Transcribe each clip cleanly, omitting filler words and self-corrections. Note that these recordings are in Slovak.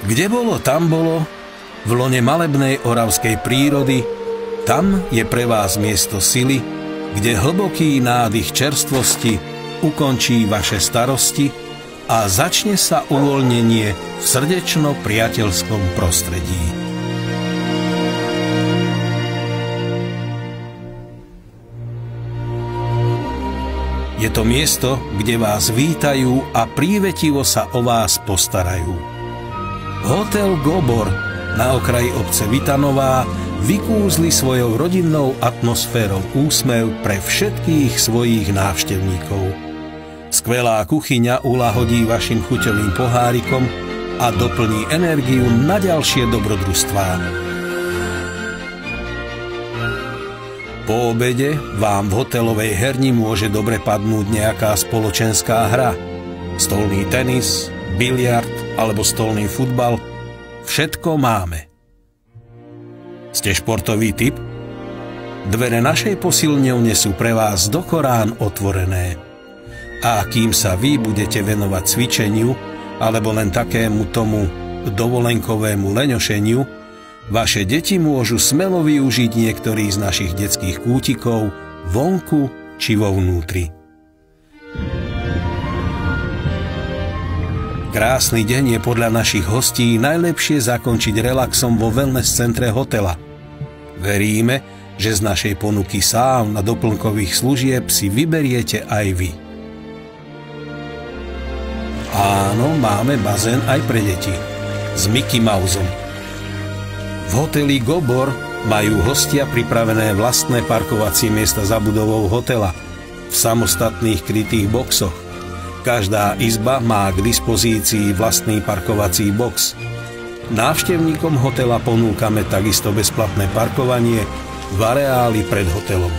Kde bolo, tam bolo, v lone malebnej oravskej prírody, tam je pre vás miesto sily, kde hlboký nádych čerstvosti ukončí vaše starosti a začne sa uvoľnenie v srdečno-priateľskom prostredí. Je to miesto, kde vás vítajú a prívetivo sa o vás postarajú. Hotel Gobor na okraji obce Vitanová vykúzli svojou rodinnou atmosférou úsmev pre všetkých svojich návštevníkov. Skvelá kuchyňa uľahodí vašim chuťovým pohárikom a doplní energiu na ďalšie dobrodružstvá. Po obede vám v hotelovej herni môže dobre padnúť nejaká spoločenská hra. Stolný tenis, biliard alebo stolný futbal. Všetko máme. Ste športový typ? Dvere našej posilňovne sú pre vás do Korán otvorené. A kým sa vy budete venovať cvičeniu alebo len takému tomu dovolenkovému leňošeniu, vaše deti môžu smelo využiť niektorý z našich detských kútikov vonku či vo vnútri. Krásny deň je podľa našich hostí najlepšie zakončiť relaxom vo wellness centre hotela. Veríme, že z našej ponuky sáun a doplnkových služieb si vyberiete aj vy. Áno, máme bazén aj pre deti. S Mickey Mouseom. V hoteli Gobor majú hostia pripravené vlastné parkovacie miesta za budovou hotela v samostatných krytých boxoch. Každá izba má k dispozícii vlastný parkovací box. Návštevníkom hotela ponúkame takisto bezplatné parkovanie v areáli pred hotelom.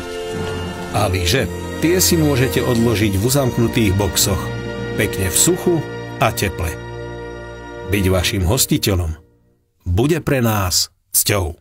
A lyže, tie si môžete odložiť v uzamknutých boxoch, pekne v suchu a teple. Byť vašim hostiteľom bude pre nás cťou.